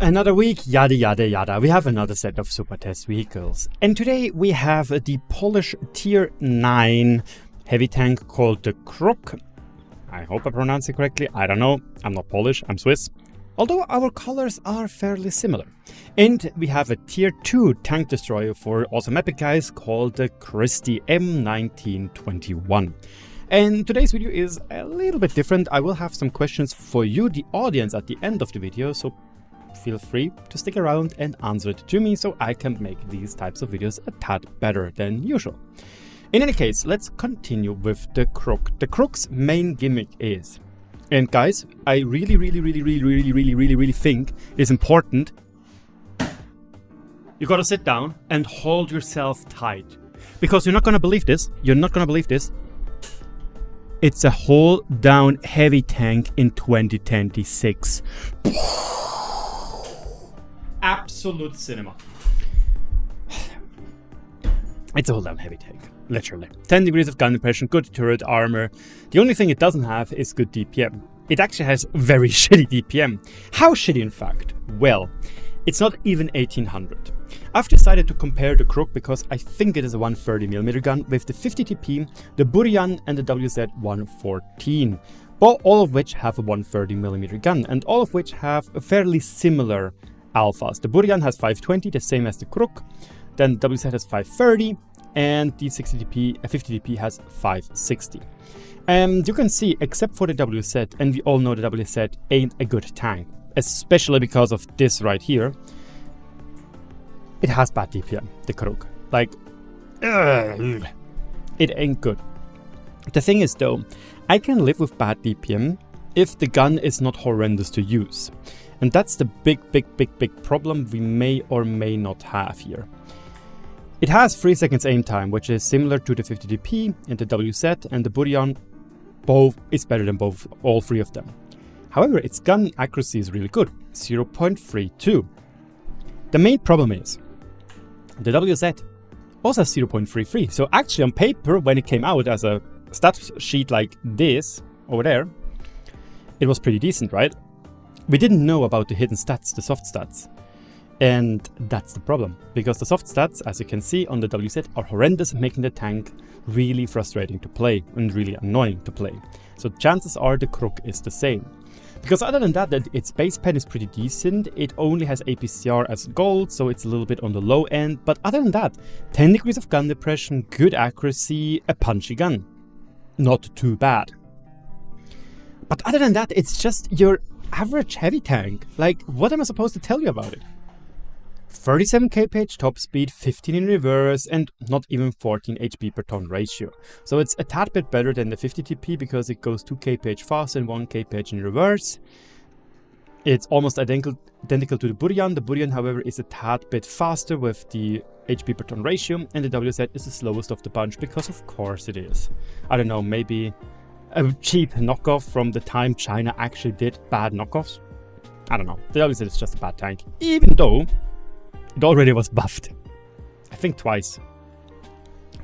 Another week, yada yada yada. We have another set of Supertest vehicles. And today we have the Polish Tier 9 heavy tank called the Kruk. I hope I pronounce it correctly. I don't know. I'm not Polish, I'm Swiss. Although our colors are fairly similar. And we have a Tier 2 tank destroyer for awesome epic guys called the Christie M1921. And today's video is a little bit different. I will have some questions for you, the audience, at the end of the video, so feel free to stick around and answer it to me so I can make these types of videos a tad better than usual. In any case, let's continue with the Kruk. The Kruk's main gimmick is, and guys, I really think it's important, you gotta sit down and hold yourself tight. Because you're not gonna believe this, it's a hold down heavy tank in 2026. Absolute cinema. It's a hold down heavy tank, literally. 10 degrees of gun depression, good turret armor. The only thing it doesn't have is good DPM. It actually has very shitty DPM. How shitty, in fact? Well, it's not even 1800. I've decided to compare the Kruk because I think it is a 130mm gun with the 50 TP, the Buryan and the WZ-114. All of which have a 130mm gun and all of which have a fairly similar alphas. The Buryan has 520, the same as the Kruk. Then WZ has 530 and the 50 TP has 560. And you can see, except for the WZ, and we all know the WZ ain't a good tank, especially because of this right here. It has bad DPM, the Kruk. Like, it ain't good. The thing is though, I can live with bad DPM if the gun is not horrendous to use. And that's the big problem we may or may not have here. It has 3 seconds aim time, which is similar to the 50 TP and the WZ, and the Buryan both is better than all three of them. However, its gun accuracy is really good, 0.32. The main problem is the WZ also has 0.33. So actually on paper, when it came out as a stat sheet like this over there, it was pretty decent, right? We didn't know about the hidden stats, the soft stats. And that's the problem, because the soft stats, as you can see on the WZ, are horrendous, making the tank really frustrating to play and really annoying to play. So chances are the Kruk is the same. Because other than that, its base pen is pretty decent. It only has APCR as gold, so it's a little bit on the low end. But other than that, 10 degrees of gun depression, good accuracy, a punchy gun. Not too bad. But other than that, it's just your average heavy tank. Like, what am I supposed to tell you about it? 37 kph top speed, 15 in reverse, and not even 14 HP per ton ratio. So it's a tad bit better than the 50 TP because it goes 2 kph faster and 1 kph in reverse. It's almost identical to the Buryan. The Buryan, however, is a tad bit faster with the HP per ton ratio, and the WZ is the slowest of the bunch because of course it is. I don't know, maybe a cheap knockoff from the time China actually did bad knockoffs. I don't know. The WZ is just a bad tank, even though it already was buffed. I think twice.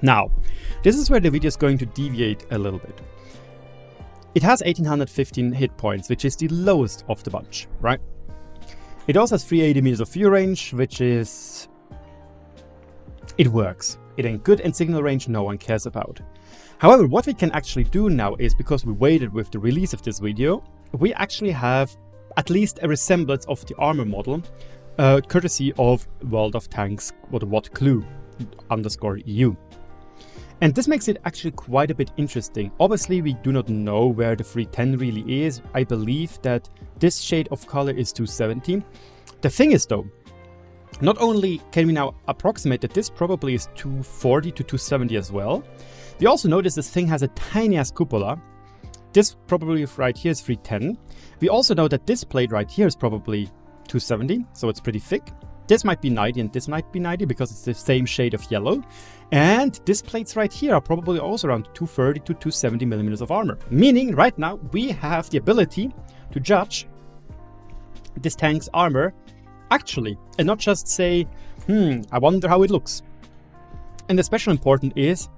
Now, this is where the video is going to deviate a little bit. It has 1815 hit points, which is the lowest of the bunch, right? It also has 380 meters of view range, which is... it works. It ain't good, and signal range no one cares about. However, what we can actually do now is, because we waited with the release of this video, we actually have at least a resemblance of the armor model, courtesy of World of Tanks, or the WoT _EU. And this makes it actually quite a bit interesting. Obviously, we do not know where the 310 really is. I believe that this shade of color is 270. The thing is though, not only can we now approximate that this probably is 240 to 270 as well, we also notice this thing has a tiny ass cupola. This probably right here is 310. We also know that this plate right here is probably 270, so it's pretty thick. This might be 90 and this might be 90 because it's the same shade of yellow. And these plates right here are probably also around 230 to 270 millimeters of armor. Meaning right now we have the ability to judge this tank's armor actually, and not just say, I wonder how it looks. And especially important is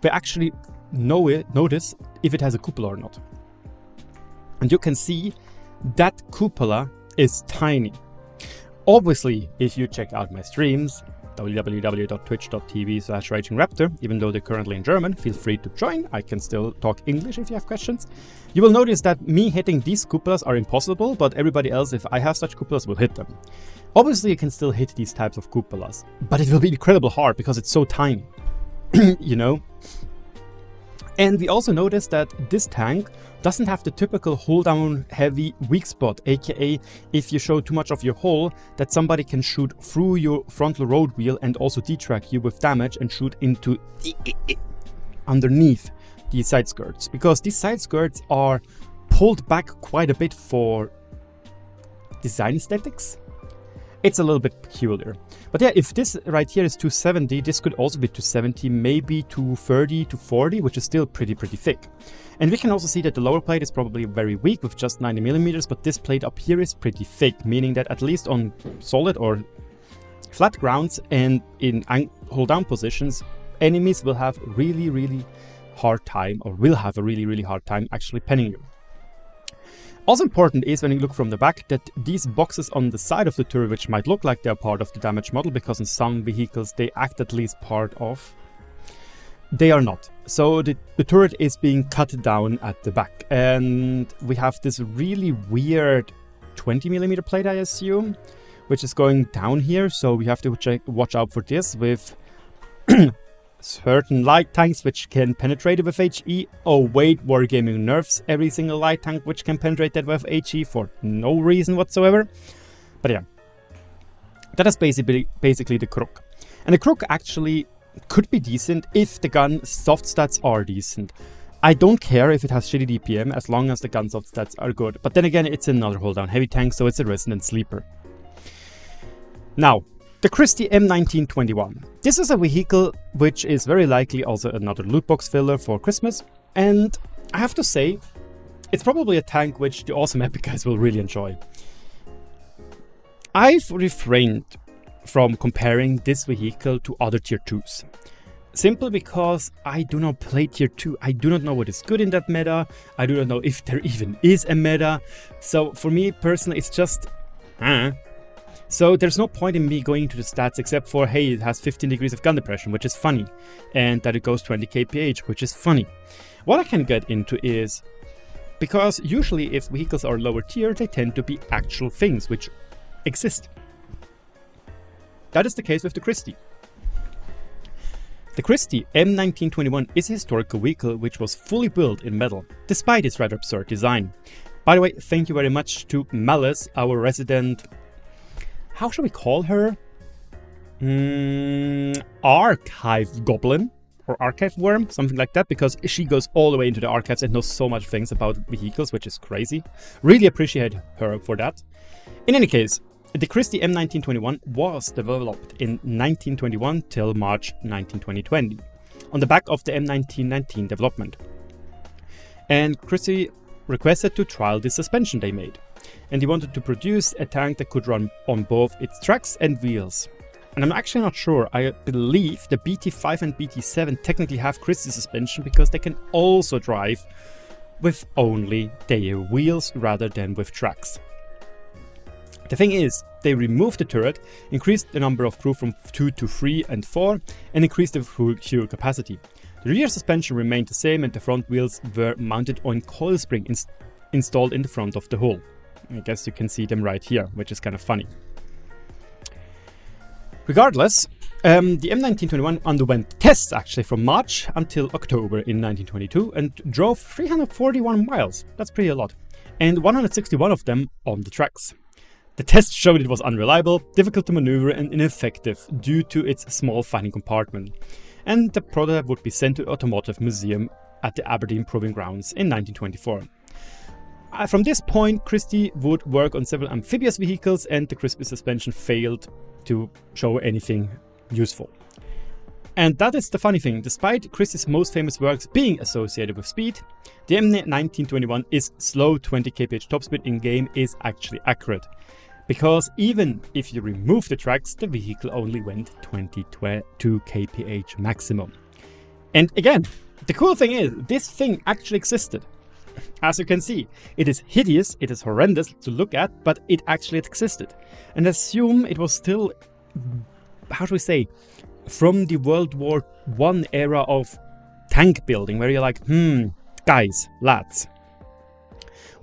we actually notice if it has a cupola or not. And you can see that cupola is tiny. Obviously, if you check out my streams, www.twitch.tv/RagingRaptor, even though they're currently in German, feel free to join. I can still talk English if you have questions. You will notice that me hitting these cupolas are impossible, but everybody else, if I have such cupolas, will hit them. Obviously, you can still hit these types of cupolas, but it will be incredibly hard because it's so tiny, you know? And we also noticed that this tank doesn't have the typical hold down heavy weak spot, aka if you show too much of your hull, that somebody can shoot through your frontal road wheel and also detrack you with damage and shoot into underneath the side skirts, because these side skirts are pulled back quite a bit for design aesthetics. It's a little bit peculiar. But yeah, if this right here is 270, this could also be 270, maybe 230, 240, which is still pretty thick. And we can also see that the lower plate is probably very weak with just 90mm, but this plate up here is pretty thick, meaning that at least on solid or flat grounds and in hold down positions, enemies will have really hard time, or will have a really hard time actually penning you. Also important is, when you look from the back, that these boxes on the side of the turret, which might look like they're part of the damaged model, because in some vehicles they act at least part of, they are not. So the turret is being cut down at the back, and we have this really weird 20mm plate, I assume, which is going down here, so we have to watch out for this with certain light tanks which can penetrate it with HE. Oh wait, Wargaming nerfs every single light tank which can penetrate that with HE for no reason whatsoever. But yeah, that is basically the Kruk. And the Kruk actually could be decent if the gun soft stats are decent. I don't care if it has shitty DPM as long as the gun soft stats are good. But then again, it's another hold down heavy tank, so it's a resident sleeper. Now, the Christie M1921. This is a vehicle which is very likely also another loot box filler for Christmas, and I have to say, it's probably a tank which the awesome epic guys will really enjoy. I've refrained from comparing this vehicle to other tier 2s, simply because I do not play tier 2. I do not know what is good in that meta. I do not know if there even is a meta. So for me personally, it's just So there's no point in me going into the stats except for, hey, it has 15 degrees of gun depression, which is funny, and that it goes 20 kph, which is funny. What I can get into is, because usually if vehicles are lower tier, they tend to be actual things which exist. That is the case with the Christie. The Christie M1921 is a historical vehicle which was fully built in metal, despite its rather absurd design. By the way, thank you very much to Malice, our resident, how shall we call her? Archive Goblin or Archive Worm, something like that, because she goes all the way into the archives and knows so much things about vehicles, which is crazy. Really appreciate her for that. In any case, the Christie M1921 was developed in 1921 till March 2020, on the back of the M1919 development. And Christie requested to trial the suspension they made, and he wanted to produce a tank that could run on both its tracks and wheels. And I'm actually not sure, I believe the BT5 and BT7 technically have Christie suspension because they can also drive with only their wheels rather than with tracks. The thing is, they removed the turret, increased the number of crew from 2 to 3 and 4, and increased the fuel capacity. The rear suspension remained the same, and the front wheels were mounted on coil spring installed in the front of the hull. I guess you can see them right here, which is kind of funny. Regardless, the M1921 underwent tests actually from March until October in 1922 and drove 341 miles, that's pretty a lot, and 161 of them on the tracks. The test showed it was unreliable, difficult to maneuver and ineffective due to its small fighting compartment, and the prototype would be sent to Automotive Museum at the Aberdeen Proving Grounds in 1924. From this point, Christie would work on several amphibious vehicles, and the Christie suspension failed to show anything useful. And that is the funny thing, despite Christie's most famous works being associated with speed, the M1921 is slow. 20 kph top speed in game is actually accurate, because even if you remove the tracks, the vehicle only went 22 kph maximum. And again, the cool thing is, this thing actually existed. As you can see, it is hideous, it is horrendous to look at, but it actually existed. And assume it was still, how do we say, from the World War I era of tank building, where you're like, guys, lads,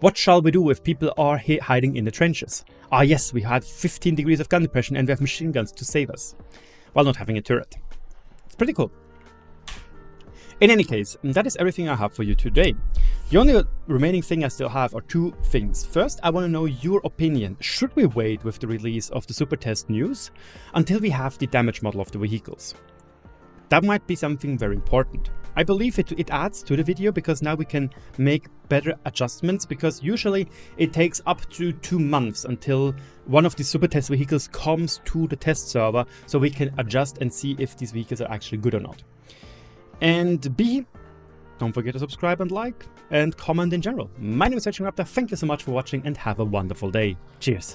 what shall we do if people are hiding in the trenches? Ah yes, we had 15 degrees of gun depression and we have machine guns to save us, while not having a turret. It's pretty cool. In any case, that is everything I have for you today. The only remaining thing I still have are two things. First, I want to know your opinion. Should we wait with the release of the Supertest news until we have the damage model of the vehicles? That might be something very important. I believe it adds to the video because now we can make better adjustments, because usually it takes up to 2 months until one of the Supertest vehicles comes to the test server, so we can adjust and see if these vehicles are actually good or not. And B, don't forget to subscribe and like and comment in general. My name is RagingRaptor, thank you so much for watching and have a wonderful day. Cheers!